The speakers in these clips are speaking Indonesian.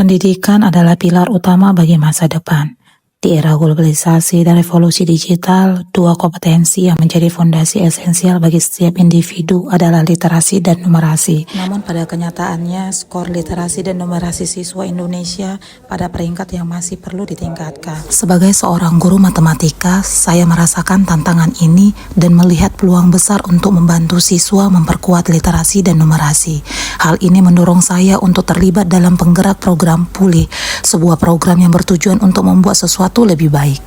Pendidikan adalah pilar utama bagi masa depan. Di era globalisasi dan revolusi digital, dua kompetensi yang menjadi fondasi esensial bagi setiap individu adalah literasi dan numerasi. Namun pada kenyataannya, skor literasi dan numerasi siswa Indonesia pada peringkat yang masih perlu ditingkatkan. Sebagai seorang guru matematika, saya merasakan tantangan ini dan melihat peluang besar untuk membantu siswa memperkuat literasi dan numerasi. Hal ini mendorong saya untuk terlibat dalam penggerak program Pulih, sebuah program yang bertujuan untuk membuat sesuatu lebih baik.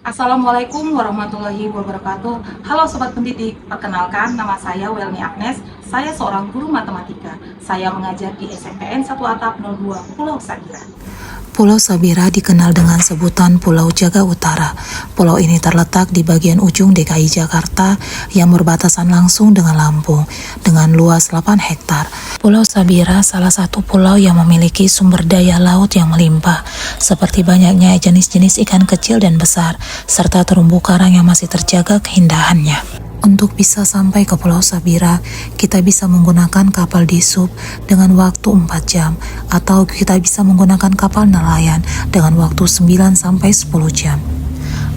Assalamualaikum warahmatullahi wabarakatuh. Halo Sobat Pendidik, perkenalkan nama saya Welni Agnes. Saya seorang guru matematika. Saya mengajar di SMPN 1 Atap 02 Pulau Sabira. Pulau Sabira dikenal dengan sebutan Pulau Jaga Utara. Pulau ini terletak di bagian ujung DKI Jakarta yang berbatasan langsung dengan Lampung, dengan luas 8 hektar. Pulau Sabira salah satu pulau yang memiliki sumber daya laut yang melimpah, seperti banyaknya jenis-jenis ikan kecil dan besar, serta terumbu karang yang masih terjaga keindahannya. Untuk bisa sampai ke Pulau Sabira, kita bisa menggunakan kapal Disup dengan waktu 4 jam, atau kita bisa menggunakan kapal nelayan dengan waktu 9-10 jam.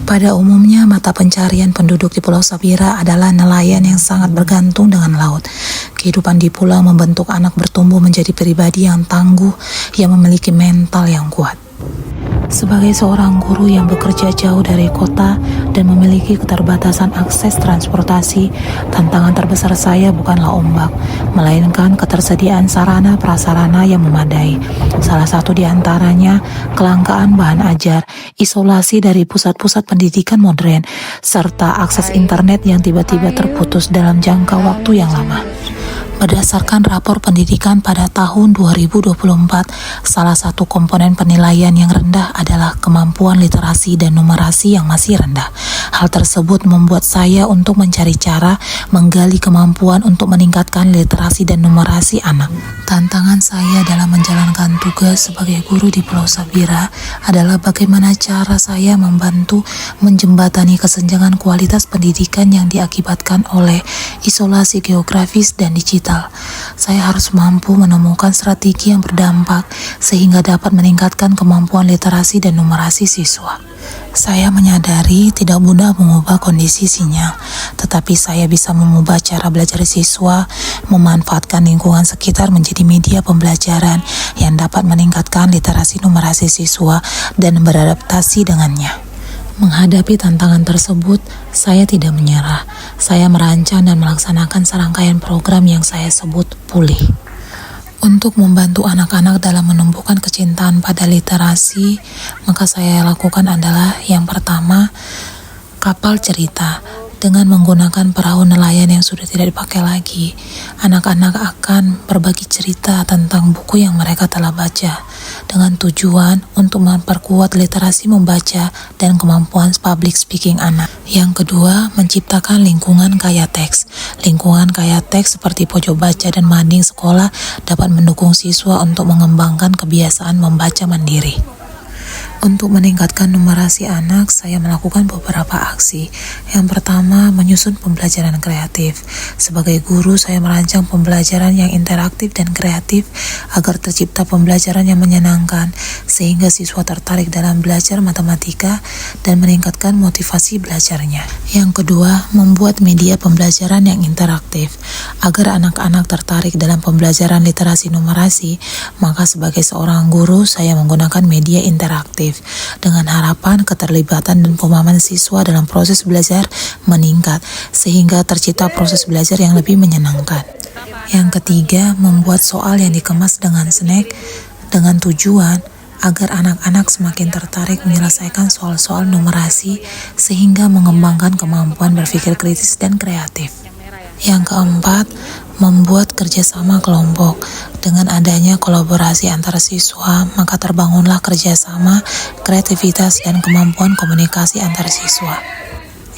Pada umumnya, mata pencarian penduduk di Pulau Sabira adalah nelayan yang sangat bergantung dengan laut. Kehidupan di pulau membentuk anak bertumbuh menjadi pribadi yang tangguh, yang memiliki mental yang kuat. Sebagai seorang guru yang bekerja jauh dari kota dan memiliki keterbatasan akses transportasi, tantangan terbesar saya bukanlah ombak, melainkan ketersediaan sarana prasarana yang memadai. Salah satu di antaranya kelangkaan bahan ajar, isolasi dari pusat-pusat pendidikan modern, serta akses internet yang tiba-tiba terputus dalam jangka waktu yang lama. Berdasarkan rapor pendidikan pada tahun 2024, salah satu komponen penilaian yang rendah adalah kemampuan literasi dan numerasi yang masih rendah. Hal tersebut membuat saya untuk mencari cara menggali kemampuan untuk meningkatkan literasi dan numerasi anak. Tantangan saya dalam menjalankan tugas sebagai guru di Pulau Sabira adalah bagaimana cara saya membantu menjembatani kesenjangan kualitas pendidikan yang diakibatkan oleh isolasi geografis dan digital. Saya harus mampu menemukan strategi yang berdampak sehingga dapat meningkatkan kemampuan literasi dan numerasi siswa. Saya menyadari tidak mudah mengubah kondisi sinyal, tetapi saya bisa mengubah cara belajar siswa, memanfaatkan lingkungan sekitar menjadi media pembelajaran yang dapat meningkatkan literasi numerasi siswa dan beradaptasi dengannya. Menghadapi tantangan tersebut, saya tidak menyerah. Saya merancang dan melaksanakan serangkaian program yang saya sebut Pulih. Untuk membantu anak-anak dalam menumbuhkan kecintaan pada literasi, maka saya lakukan adalah yang pertama, kapal cerita. Dengan menggunakan perahu nelayan yang sudah tidak dipakai lagi, anak-anak akan berbagi cerita tentang buku yang mereka telah baca, dengan tujuan untuk memperkuat literasi membaca dan kemampuan public speaking anak. Yang kedua, menciptakan lingkungan kaya teks. Lingkungan kaya teks seperti pojok baca dan mading sekolah dapat mendukung siswa untuk mengembangkan kebiasaan membaca mandiri. Untuk meningkatkan numerasi anak, saya melakukan beberapa aksi. Yang pertama, menyusun pembelajaran kreatif. Sebagai guru, saya merancang pembelajaran yang interaktif dan kreatif agar tercipta pembelajaran yang menyenangkan, sehingga siswa tertarik dalam belajar matematika dan meningkatkan motivasi belajarnya. Yang kedua, membuat media pembelajaran yang interaktif. Agar anak-anak tertarik dalam pembelajaran literasi numerasi, maka sebagai seorang guru, saya menggunakan media interaktif, dengan harapan keterlibatan dan pemahaman siswa dalam proses belajar meningkat, sehingga tercipta proses belajar yang lebih menyenangkan. Yang ketiga, membuat soal yang dikemas dengan snack dengan tujuan agar anak-anak semakin tertarik menyelesaikan soal-soal numerasi sehingga mengembangkan kemampuan berpikir kritis dan kreatif. Yang keempat, membuat kerjasama kelompok. Dengan adanya kolaborasi antar siswa, maka terbangunlah kerjasama, kreativitas, dan kemampuan komunikasi antar siswa.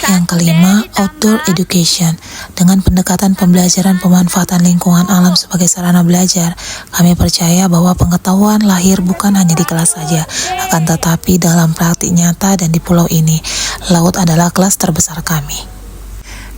Yang kelima, outdoor education. Dengan pendekatan pembelajaran pemanfaatan lingkungan alam sebagai sarana belajar, kami percaya bahwa pengetahuan lahir bukan hanya di kelas saja, akan tetapi dalam praktik nyata dan di pulau ini. Laut adalah kelas terbesar kami.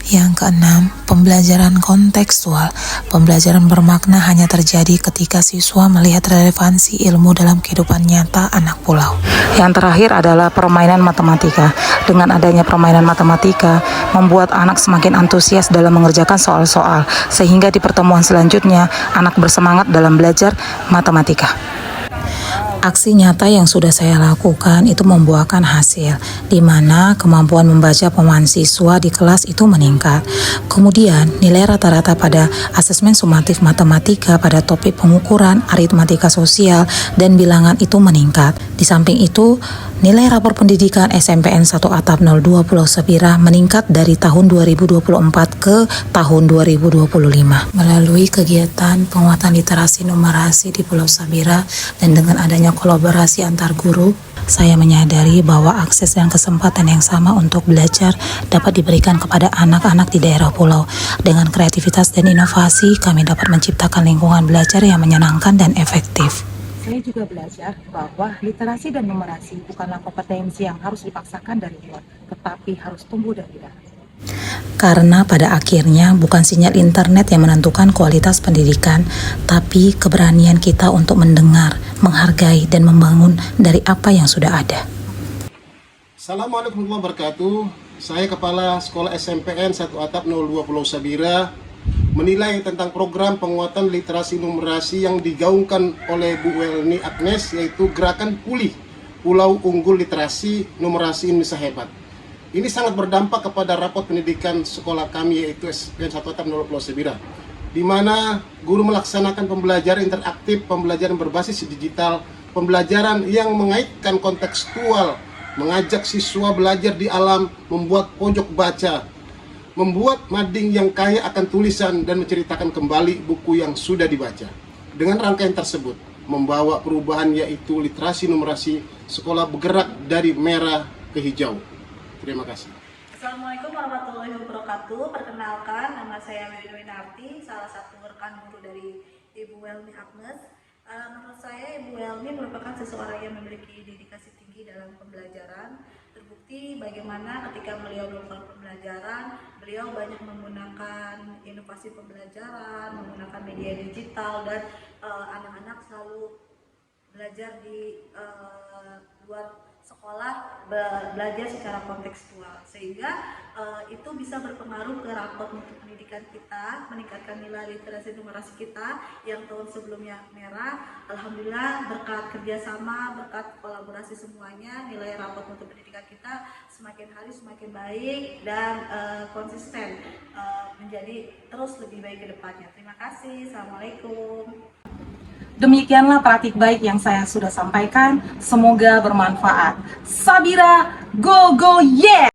Yang keenam, pembelajaran kontekstual. Pembelajaran bermakna hanya terjadi ketika siswa melihat relevansi ilmu dalam kehidupan nyata anak pulau. Yang terakhir adalah permainan matematika. Dengan adanya permainan matematika, membuat anak semakin antusias dalam mengerjakan soal-soal, sehingga di pertemuan selanjutnya, anak bersemangat dalam belajar matematika. Aksi nyata yang sudah saya lakukan itu membuahkan hasil, di mana kemampuan membaca pemahaman siswa di kelas itu meningkat. Kemudian, nilai rata-rata pada asesmen sumatif matematika pada topik pengukuran, aritmatika sosial, dan bilangan itu meningkat. Di samping itu, nilai rapor pendidikan SMPN 1 Atap 02 Pulau Sabira meningkat dari tahun 2024 ke tahun 2025. Melalui kegiatan penguatan literasi numerasi di Pulau Sabira dan dengan adanya kolaborasi antar guru, saya menyadari bahwa akses dan kesempatan yang sama untuk belajar dapat diberikan kepada anak-anak di daerah pulau. Dengan kreativitas dan inovasi, kami dapat menciptakan lingkungan belajar yang menyenangkan dan efektif. Saya juga belajar bahwa literasi dan numerasi bukanlah kompetensi yang harus dipaksakan dari luar, tetapi harus tumbuh dari dalam. Karena pada akhirnya bukan sinyal internet yang menentukan kualitas pendidikan, tapi keberanian kita untuk mendengar, menghargai, dan membangun dari apa yang sudah ada. Assalamualaikum warahmatullahi wabarakatuh. Saya Kepala Sekolah SMPN 1 Atap 02 Pulau Sabira menilai tentang program penguatan literasi numerasi yang digaungkan oleh Bu Welni Agnes, yaitu Gerakan Pulih Pulau Unggul Literasi Numerasi Indonesia Hebat. Ini sangat berdampak kepada rapot pendidikan sekolah kami, yaitu SMPN 1 Atap 02 Pulau Sabira, di mana guru melaksanakan pembelajaran interaktif, pembelajaran berbasis digital, pembelajaran yang mengaitkan kontekstual, mengajak siswa belajar di alam, membuat pojok baca, membuat mading yang kaya akan tulisan dan menceritakan kembali buku yang sudah dibaca. Dengan rangkaian tersebut, membawa perubahan yaitu literasi numerasi, sekolah bergerak dari merah ke hijau. Terima kasih. Assalamualaikum warahmatullahi wabarakatuh. Perkenalkan, nama saya Wiwin Winarti, salah satu rekan guru dari Ibu Welmi Agnes. Menurut saya Ibu Welmi merupakan seseorang yang memiliki dedikasi tinggi dalam pembelajaran. Terbukti bagaimana ketika beliau melakukan pembelajaran, beliau banyak menggunakan inovasi pembelajaran, menggunakan media digital, dan anak-anak selalu belajar di luar sekolah, belajar secara kontekstual, sehingga itu bisa berpengaruh ke rapot mutu pendidikan kita, meningkatkan nilai literasi numerasi kita yang tahun sebelumnya merah. Alhamdulillah berkat kerjasama, berkat kolaborasi semuanya, nilai rapot mutu pendidikan kita semakin hari semakin baik dan konsisten menjadi terus lebih baik ke depannya. Terima kasih. Assalamualaikum. Demikianlah praktik baik yang saya sudah sampaikan, semoga bermanfaat. Sabira, go go yeah!